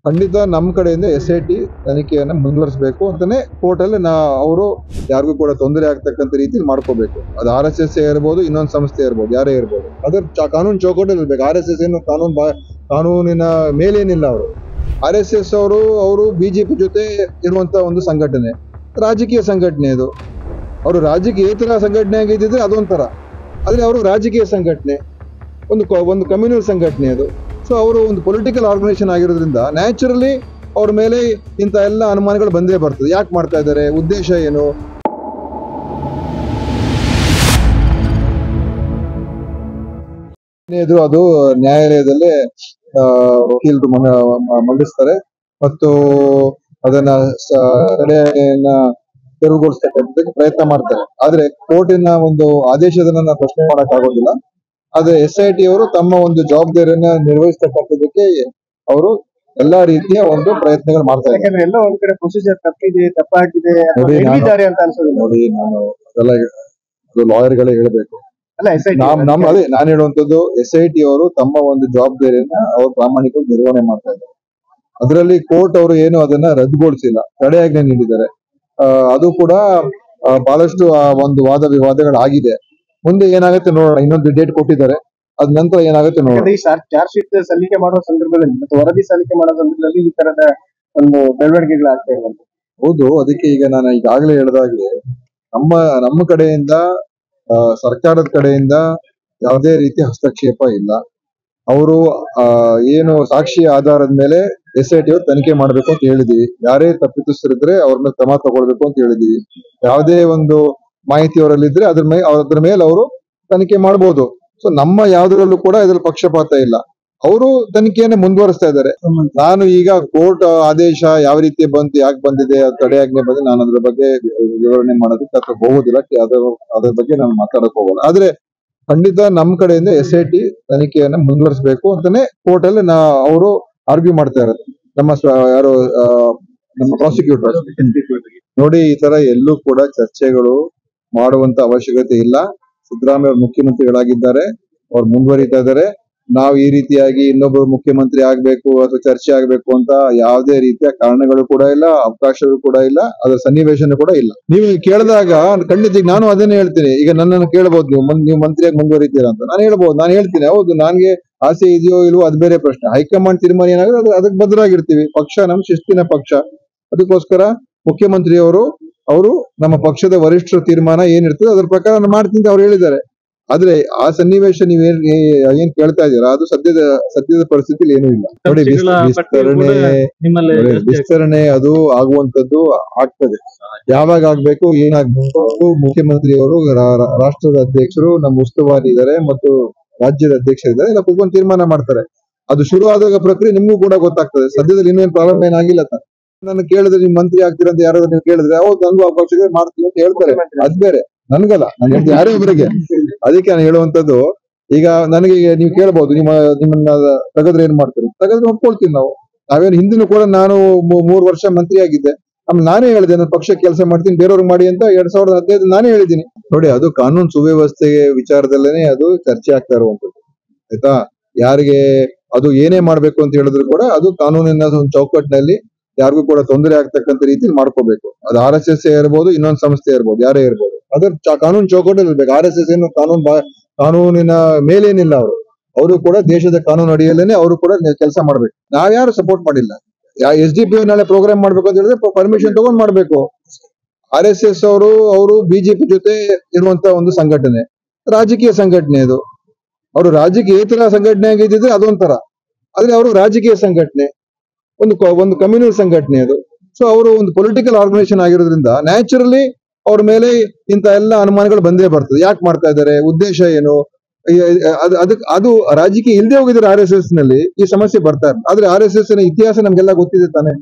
ಖಂಡಿತ ನಮ್ಮ ಕಡೆಯಿಂದ SIT ತನಿಖೆಯನ್ನು ಮುಂದುವರಿಸಬೇಕು ಅಂತಾನೆ ಕೋರ್ಟಲ್ಲಿ ಅವರು ಯಾರಿಗೂ ಕೂಡ ತೊಂದರೆ ಆಗ್ತಕ್ಕಂಥ ರೀತಿಯಲ್ಲಿ ಮಾಡ್ಕೋಬೇಕು. ಅದು RSS ಇರ್ಬೋದು, ಇನ್ನೊಂದು ಸಂಸ್ಥೆ ಇರ್ಬೋದು, ಯಾರೇ ಇರ್ಬೋದು. ಅದ್ರ ಕಾನೂನು ಚೌಕಟ್ಟಲ್ಲಿ ಇರ್ಬೇಕು. RSS ಏನು ಕಾನೂನಿನ ಮೇಲೇನಿಲ್ಲ. ಅವರು RSS ಅವರು BJP ಜೊತೆ ಇರುವಂತ ಒಂದು ಸಂಘಟನೆ, ರಾಜಕೀಯ ಸಂಘಟನೆ. ಅದು ಅವರು ರಾಜಕೀಯೇತರ ಸಂಘಟನೆ ಆಗಿದ್ದಿದ್ರೆ ಅದೊಂಥರ, ಆದ್ರೆ ಅವರು ರಾಜಕೀಯ ಸಂಘಟನೆ, ಒಂದು ಕಮ್ಯುನಲ್ ಸಂಘಟನೆ ಅದು. ಸೊ ಅವರು ಒಂದು ಪೊಲಿಟಿಕಲ್ ಆರ್ಗನೈಸೇಷನ್ ಆಗಿರೋದ್ರಿಂದ ನ್ಯಾಚುರಲಿ ಅವ್ರ ಮೇಲೆ ಇಂಥ ಎಲ್ಲ ಅನುಮಾನಗಳು ಬಂದೇ ಬರ್ತದೆ. ಯಾಕೆ ಮಾಡ್ತಾ ಇದ್ದಾರೆ, ಉದ್ದೇಶ ಏನು? ಅದು ನ್ಯಾಯಾಲಯದಲ್ಲೇ ವಕೀಲರು ಮಂಡಿಸ್ತಾರೆ ಮತ್ತು ಅದನ್ನ ತಡೆಯನ್ನ ತೆರವುಗೊಳಿಸ್ತಕ್ಕಂಥದ್ದಕ್ಕೆ ಪ್ರಯತ್ನ ಮಾಡ್ತಾರೆ. ಆದ್ರೆ ಕೋರ್ಟಿನ ಒಂದು ಆದೇಶದನ್ನ ಪ್ರಶ್ನೆ ಮಾಡಕ್ ಆಗೋದಿಲ್ಲ. ಆದ್ರೆ SIT ಅವರು ತಮ್ಮ ಒಂದು ಜವಾಬ್ದಾರಿಯನ್ನ ನಿರ್ವಹಿಸ್ತಕ್ಕಂಥದ್ದಕ್ಕೆ ಅವರು ಎಲ್ಲಾ ರೀತಿಯ ಒಂದು ಪ್ರಯತ್ನಗಳು ಮಾಡ್ತಾರೆ. ಯಾಕಂದ್ರೆ ಎಲ್ಲ ಒಂದ್ ಕಡೆ ಪ್ರೊಸೀಜರ್ ತಪ್ಪಿದೆ, ತಪ್ಪಾಗಿದೆ ಅಂತ ಅನ್ಸೋದಿಲ್ಲ. ನೋಡಿ, ನಾನು ಅದೆಲ್ಲ ಲಾಯರ್ಗಳೇ ಹೇಳ್ಬೇಕು. ಅಲ್ಲ ಅದೇ ನಾನು ಹೇಳುವಂತದ್ದು, SIT ಅವರು ತಮ್ಮ ಒಂದು ಜವಾಬ್ದಾರಿಯನ್ನ ಅವರು ಪ್ರಾಮಾಣಿಕವಾಗಿ ನಿರ್ವಹಣೆ ಮಾಡ್ತಾ ಇದ್ದಾರೆ. ಅದರಲ್ಲಿ ಕೋರ್ಟ್ ಅವರು ಏನು ಅದನ್ನ ರದ್ದುಗೊಳಿಸಿಲ್ಲ, ತಡೆಯಾಜ್ಞೆ ನೀಡಿದ್ದಾರೆ. ಅದು ಕೂಡ ಬಹಳಷ್ಟು ಒಂದು ವಾದ ವಿವಾದಗಳಾಗಿದೆ. ಮುಂದೆ ಏನಾಗುತ್ತೆ ನೋಡೋಣ. ಇನ್ನೊಂದು ಡೇಟ್ ಕೊಟ್ಟಿದ್ದಾರೆ, ಅದ್ ನಂತರ ಏನಾಗುತ್ತೆ ನೋಡೋಣ. ಚಾರ್ಜ್ ಶೀಟ್ ಸಲ್ಲಿಕೆ ಮಾಡುವ ಸಂದರ್ಭದಲ್ಲಿ ಮತ್ತು ವರದಿ ಸಲ್ಲಿಕೆ ಮಾಡುವ ಸಂದರ್ಭದಲ್ಲಿ ಈ ತರದ ಒಂದು ಬೆಳವಣಿಗೆಗಳಾಗ್ತಾ ಇರುವಂತ. ಹೌದು, ಅದಕ್ಕೆ ಈಗ ನಾನು ಈಗಾಗಲೇ ಹೇಳಿದಾಗೆ ನಮ್ಮ ಕಡೆಯಿಂದ ಸರ್ಕಾರದ ಕಡೆಯಿಂದ ಯಾವುದೇ ರೀತಿಯ ಹಸ್ತಕ್ಷೇಪ ಇಲ್ಲ. ಅವರು ಏನು ಸಾಕ್ಷಿ ಆಧಾರದ ಮೇಲೆ SIT ಅವರು ತನಿಖೆ ಮಾಡಬೇಕು ಅಂತ ಹೇಳಿದೀವಿ. ಯಾರೇ ತಪ್ಪಿತಸ್ಥರಿದ್ರೆ ಅವ್ರ ಮೇಲೆ ಕ್ರಮ ತಗೊಳ್ಬೇಕು ಅಂತ ಹೇಳಿದೀವಿ. ಯಾವುದೇ ಒಂದು ಮಾಹಿತಿ ಅವರಲ್ಲಿದ್ರೆ ಅದ್ರ ಮೇಲೆ ಅವರು ತನಿಖೆ ಮಾಡಬಹುದು. ಸೊ ನಮ್ಮ ಯಾವ್ದ್ರಲ್ಲೂ ಕೂಡ ಇದ್ರಲ್ಲಿ ಪಕ್ಷಪಾತ ಇಲ್ಲ. ಅವರು ತನಿಖೆಯನ್ನು ಮುಂದುವರಿಸ್ತಾ ಇದ್ದಾರೆ. ನಾನು ಈಗ ಕೋರ್ಟ್ ಆದೇಶ ಯಾವ ರೀತಿ ಬಂತು, ಯಾಕೆ ಬಂದಿದೆ, ತಡೆಯಾಜ್ಞೆ ಬಗ್ಗೆ ನಾನು ಅದ್ರ ಬಗ್ಗೆ ವಿವರಣೆ ಮಾಡೋದಕ್ಕೆ ಅಥವಾ ಹೋಗೋದಿಲ್ಲ. ಅದ್ರ ಬಗ್ಗೆ ನಾನು ಮಾತಾಡಕ್ ಹೋಗಲ್ಲ. ಆದ್ರೆ ಖಂಡಿತ ನಮ್ಮ ಕಡೆಯಿಂದ SIT ತನಿಖೆಯನ್ನ ಮುಂದುವರಿಸಬೇಕು ಅಂತಾನೆ ಕೋರ್ಟ್ ಅಲ್ಲಿ ಅವರು ಆರ್ಗ್ಯೂ ಮಾಡ್ತಾ ಇರೋದು. ನಮ್ಮ ಪ್ರಾಸಿಕ್ಯೂಟರ್ ನೋಡಿ, ಈ ತರ ಎಲ್ಲೂ ಕೂಡ ಚರ್ಚೆಗಳು ಮಾಡುವಂತ ಅವಶ್ಯಕತೆ ಇಲ್ಲ. ಸಿದ್ದರಾಮಯ್ಯ ಅವರು ಮುಖ್ಯಮಂತ್ರಿಗಳಾಗಿದ್ದಾರೆ, ಅವ್ರು ಮುಂದುವರಿತಾ ಇದ್ದಾರೆ. ನಾವು ಈ ರೀತಿಯಾಗಿ ಇನ್ನೊಬ್ಬರು ಮುಖ್ಯಮಂತ್ರಿ ಆಗ್ಬೇಕು ಅಥವಾ ಚರ್ಚೆ ಆಗ್ಬೇಕು ಅಂತ ಯಾವುದೇ ರೀತಿಯ ಕಾರಣಗಳು ಕೂಡ ಇಲ್ಲ, ಅವಕಾಶಗಳು ಕೂಡ ಇಲ್ಲ, ಅದರ ಸನ್ನಿವೇಶನೂ ಕೂಡ ಇಲ್ಲ. ನೀವು ಕೇಳಿದಾಗ ಖಂಡಿತ ನಾನು ಅದನ್ನೇ ಹೇಳ್ತೀನಿ. ಈಗ ನನ್ನನ್ನು ಕೇಳಬಹುದು, ನೀವು ಮಂತ್ರಿಯಾಗಿ ಮುಂದುವರಿತೀರಾ ಅಂತ. ನಾನು ಹೇಳ್ಬಹುದು, ನಾನು ಹೇಳ್ತೀನಿ, ಹೌದು ನನಗೆ ಆಸೆ ಇದೆಯೋ ಇಲ್ವೋ ಅದು ಬೇರೆ ಪ್ರಶ್ನೆ. ಹೈಕಮಾಂಡ್ ತೀರ್ಮಾನ ಏನಾಗುತ್ತೆ ಅದಕ್ಕೆ ಬದ್ಧರಾಗಿರ್ತೀವಿ. ಪಕ್ಷ ನಮ್ಮ ಶಿಸ್ತಿನ ಪಕ್ಷ. ಅದಕ್ಕೋಸ್ಕರ ಮುಖ್ಯಮಂತ್ರಿಯವರು ನಮ್ಮ ಪಕ್ಷದ ವರಿಷ್ಠರ ತೀರ್ಮಾನ ಏನಿರ್ತದೆ ಅದ್ರ ಪ್ರಕಾರ ನಾನು ಮಾಡ್ತೀನಿ ಅಂತ ಅವ್ರು ಹೇಳಿದ್ದಾರೆ. ಆದ್ರೆ ಆ ಸನ್ನಿವೇಶ ಏನ್ ಕೇಳ್ತಾ ಇದ್ದೀರಾ, ಅದು ಸದ್ಯದ ಪರಿಸ್ಥಿತಿಲಿ ಏನೂ ಇಲ್ಲ. ನೋಡಿ, ವಿಸ್ತರಣೆ ಅದು ಆಗುವಂತದ್ದು ಆಗ್ತದೆ. ಯಾವಾಗ ಆಗ್ಬೇಕು, ಏನಾಗ್ಬೇಕು, ಮುಖ್ಯಮಂತ್ರಿಯವರು, ರಾಷ್ಟ್ರದ ಅಧ್ಯಕ್ಷರು, ನಮ್ಮ ಉಸ್ತುವಾರಿ ಇದ್ದಾರೆ ಮತ್ತು ರಾಜ್ಯದ ಅಧ್ಯಕ್ಷರಿದ್ದಾರೆ, ಎಲ್ಲ ಕೂತ್ಕೊಂಡು ತೀರ್ಮಾನ ಮಾಡ್ತಾರೆ. ಅದು ಶುರು ಆದಾಗ ಪ್ರಕ್ರಿಯೆ ನಿಮ್ಗೂ ಕೂಡ ಗೊತ್ತಾಗ್ತದೆ. ಸದ್ಯದಲ್ಲಿ ಇನ್ನೇನು ಪ್ರಾರಂಭ ಏನಾಗಿಲ್ಲ. ನನ್ನ ಕೇಳಿದ್ರೆ ನೀವು ಮಂತ್ರಿ ಆಗ್ತೀರಾ ಅಂತ ಯಾರಾದ್ರೂ ನೀವು ಕೇಳಿದ್ರೆ, ಹೌದು ನನಗೂ ಅವಕಾಶ ಇದೆ ಮಾಡ್ತೀವಿ ಅಂತ ಹೇಳ್ತಾರೆ. ಅದ್ ಬೇರೆ, ನನ್ಗಲ್ಲ, ನಾನು ಹೇಳ್ತೀನಿ ಯಾರೇ ಒಬ್ಬರಿಗೆ. ಅದಕ್ಕೆ ನಾನು ಹೇಳುವಂತದ್ದು, ಈಗ ನನಗೆ ನೀವು ಕೇಳಬಹುದು, ನಿಮ್ಮನ್ನ ತೆಗೆದ್ರೆ ಏನ್ ಮಾಡ್ತೀರಿ, ತೆಗೆದ್ರೆ ಒಪ್ಕೊಳ್ತೀವಿ ನಾವು. ನಾವೇನು ಹಿಂದಿನ ಕೂಡ ನಾನು 3 ವರ್ಷ ಮಂತ್ರಿ ಆಗಿದ್ದೆ. ಆಮೇಲೆ ನಾನೇ ಹೇಳಿದೆ ನನ್ನ ಪಕ್ಷಕ್ಕೆ ಕೆಲಸ ಮಾಡ್ತೀನಿ, ಬೇರೆಯವ್ರಿಗೆ ಮಾಡಿ ಅಂತ 2015 ನಾನೇ ಹೇಳಿದ್ದೀನಿ. ನೋಡಿ, ಅದು ಕಾನೂನು ಸುವ್ಯವಸ್ಥೆ ವಿಚಾರದಲ್ಲೇನೆ ಅದು ಚರ್ಚೆ ಆಗ್ತಾ ಇರುವಂತದ್ದು. ಆಯ್ತಾ, ಯಾರಿಗೆ ಅದು ಏನೇ ಮಾಡ್ಬೇಕು ಅಂತ ಹೇಳಿದ್ರು ಕೂಡ ಅದು ಕಾನೂನಿನ ಒಂದು ಚೌಕಟ್ಟಿನಲ್ಲಿ ಯಾರಿಗೂ ಕೂಡ ತೊಂದರೆ ಆಗ್ತಕ್ಕಂಥ ರೀತಿಯಲ್ಲಿ ಮಾಡ್ಕೋಬೇಕು. ಅದು RSS ಇರ್ಬೋದು, ಇನ್ನೊಂದು ಸಂಸ್ಥೆ ಇರ್ಬೋದು, ಯಾರೇ ಇರ್ಬೋದು. ಅದ್ರ ಕಾನೂನು ಚೌಕಟ್ಟಲ್ಲಿ ಇರ್ಬೇಕು. RSS ಏನು ಕಾನೂನಿನ ಮೇಲೇನಿಲ್ಲ. ಅವರು ಕೂಡ ದೇಶದ ಕಾನೂನು ಅಡಿಯಲ್ಲೇನೆ ಅವರು ಕೂಡ ಕೆಲಸ ಮಾಡ್ಬೇಕು. ನಾವ್ಯಾರು ಸಪೋರ್ಟ್ ಮಾಡಿಲ್ಲ. SDP ನಾಳೆ ಪ್ರೋಗ್ರಾಮ್ ಮಾಡ್ಬೇಕು ಅಂತ ಹೇಳಿದ್ರೆ ಪರ್ಮಿಷನ್ ತಗೊಂಡ್ ಮಾಡ್ಬೇಕು. RSS ಅವರು BJP ಜೊತೆ ಇರುವಂತ ಒಂದು ಸಂಘಟನೆ, ರಾಜಕೀಯ ಸಂಘಟನೆ. ಅದು ಅವರು ರಾಜಕೀಯೇತರ ಸಂಘಟನೆ ಆಗಿದ್ದಿದ್ರೆ ಅದೊಂಥರ, ಆದ್ರೆ ಅವರು ರಾಜಕೀಯ ಸಂಘಟನೆ, ಒಂದು ಕಮ್ಯುನಲ್ ಸಂಘಟನೆ. ಅದು ಸೊ ಅವರು ಒಂದು ಪೊಲಿಟಿಕಲ್ ಆರ್ಗನೈಸೇಷನ್ ಆಗಿರೋದ್ರಿಂದ ನ್ಯಾಚುರಲಿ ಅವ್ರ ಮೇಲೆ ಇಂಥ ಎಲ್ಲ ಅನುಮಾನಗಳು ಬಂದೇ ಬರ್ತದೆ. ಯಾಕೆ ಮಾಡ್ತಾ ಇದ್ದಾರೆ, ಉದ್ದೇಶ ಏನು? ಅದು ರಾಜಕೀಯ ಇಲ್ಲದೆ ಹೋಗಿದ್ರೆ RSS ನಲ್ಲಿ ಈ ಸಮಸ್ಯೆ ಬರ್ತಾ ಇರ್ತದೆ. ಆದ್ರೆ RSS ನ ಇತಿಹಾಸ ನಮ್ಗೆಲ್ಲ ಗೊತ್ತಿದೆ ತಾನೆ.